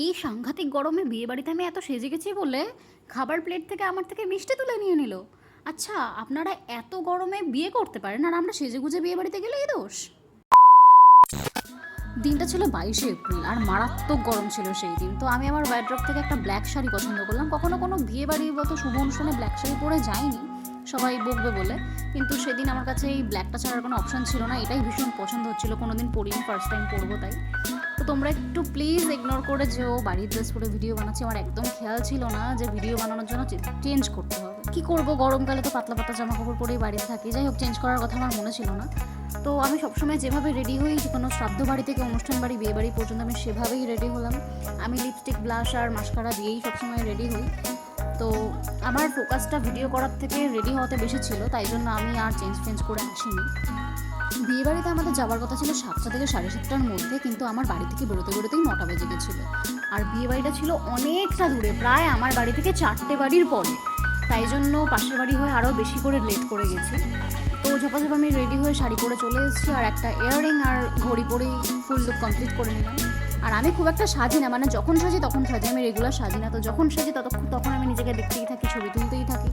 এই সাংঘাতিক গরমে বিয়ে বাড়িতে আমি এত সেজে গেছি বলে খাবার প্লেট থেকে আমার থেকে মিষ্টি তুলে নিয়ে নিল। আচ্ছা, আপনারা এত গরমে বিয়ে করতে পারেন আর আমরা সেজেগুজে বিয়ে বাড়িতে গেলে এই দোষ? দিনটা ছিল 22শে এপ্রিল আর মারাত্মক গরম ছিল সেই দিন। তো আমি আমার ওয়ারড্রপ থেকে একটা ব্ল্যাক শাড়ি পছন্দ করলাম। কখনো কোনো বিয়ে বাড়ি বা তো শুভ অনুষ্ঠানে ব্ল্যাক শাড়ি পরে যাইনি, সবাই বকবে বলে। কিন্তু সেদিন আমার কাছে এই ব্ল্যাকটা ছাড়ার কোনো অপশান ছিল না, এটাই ভীষণ পছন্দ হচ্ছিল। কোনোদিন পরিনি, ফার্স্ট টাইম পরবো তাই। তো তোমরা একটু প্লিজ ইগনোর করে যে ও বাড়ির ড্রেস পরে ভিডিও বানাচ্ছে। আমার একদম খেয়াল ছিল না যে ভিডিও বানানোর জন্য চেঞ্জ করতে হবে। কি করব, গরমকালে তো পাতলা পাতলা জামা কাপড় পরেই বাড়িতে থাকি। যাই হোক, চেঞ্জ করার কথা আমার মনে ছিল না। তো আমি সবসময় যেভাবে রেডি হই, যে কোনো শ্রাদ্ধ বাড়ি থেকে অনুষ্ঠান বাড়ি, বিয়ে বাড়ি পর্যন্ত আমি সেভাবেই রেডি হলাম। আমি লিপস্টিক, ব্লাশ আর মাস্কারা দিয়েই সবসময় রেডি হই। তো আমার ফোকাসটা ভিডিও করার থেকে রেডি হওয়াতে বেশি ছিল, তাই জন্য আমি আর চেঞ্জ করে আসিনি। বিয়েবাড়িতে আমাদের যাওয়ার কথা ছিল 7টা থেকে 7:30টার মধ্যে, কিন্তু আমার বাড়ি থেকে বেরোতেই 9টা বেজে গেছিলো। আর বিয়েবাড়িটা ছিল অনেকটা দূরে, প্রায় আমার বাড়ি থেকে 4টে বাড়ির পরে। তাই জন্য পাশের বাড়ি হয়ে আরও বেশি করে লেট করে গেছি। তো ঝপাঝপ আমি রেডি হয়ে শাড়ি পরে চলে এসেছি, আর একটা ইয়াররিং আর ঘড়ি পরেই ফুল লুক কমপ্লিট করে নিলাম। আর আমি খুব একটা সাজি না, মানে যখন সাজি তখন সাজি, আমি রেগুলার সাজি না। তো যখন সাজি তখন আমি নিজেকে দেখতেই থাকি, ছবি তুলতেই থাকি।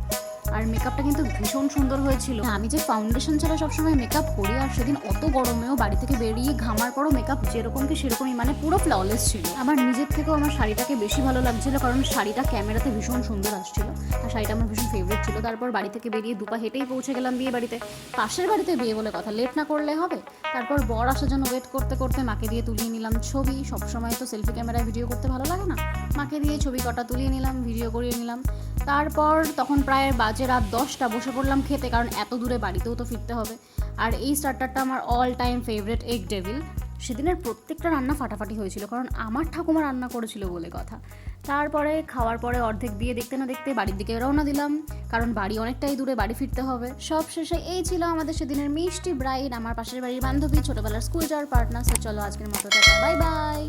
আর মেকআপটা কিন্তু ভীষণ সুন্দর হয়েছিল। আমি যে ফাউন্ডেশন ছাড়া সবসময় মেকআপ করি, আর সেদিন অত গরমেও বাড়ি থেকে বেরিয়ে ঘামার পরও মেকআপ যেরকম কি সেরকমই, মানে পুরো ফ্ললেস ছিল। আমার নিজের থেকেও আমার শাড়িটাকে বেশি ভালো লাগছিল, কারণ শাড়িটা ক্যামেরাতে ভীষণ সুন্দর আসছিল আর শাড়িটা আমার ভীষণ ফেভারিট ছিল। তারপর বাড়ি থেকে বেরিয়ে দুপা হেঁটেই পৌঁছে গেলাম বিয়ে বাড়িতে। পাশের বাড়িতে বিয়ে বলে কথা, লেট না করলে হবে। তারপর বর আসার জন্য ওয়েট করতে করতে মাকে দিয়ে তুলিয়ে নিলাম ছবি। সবসময় তো সেলফি ক্যামেরায় ভিডিও করতে ভালো লাগে না, মাকে দিয়ে ছবি কটা তুলিয়ে নিলাম, ভিডিও করিয়ে নিলাম। তারপর তখন প্রায় বাজে রাত 10টা, বসে পড়লাম খেতে, কারণ এত দূরে বাড়িতেও তো ফিরতে হবে। আর এই স্টার্টারটা আমার all time favourite, egg devil. সেদিনের প্রত্যেকটা রান্না ফাটাফাটি হয়েছিল, কারণ আমার ঠাকুমা রান্না করেছিল বলে কথা। তারপরে খাওয়ার পরে অর্ধেক বিয়ে দেখতে না দেখতে বাড়ির দিকে রওনা দিলাম, কারণ বাড়ি অনেকটাই দূরে, বাড়ি ফিরতে হবে। সব শেষে এই ছিল আমাদের সেদিনের মিষ্টি ব্রাইড, আমার পাশের বাড়ির বান্ধবী, ছোটবেলার স্কুল যাওয়ার পার্টনার। চলো আজকের মতো টাটা, বাই বাই।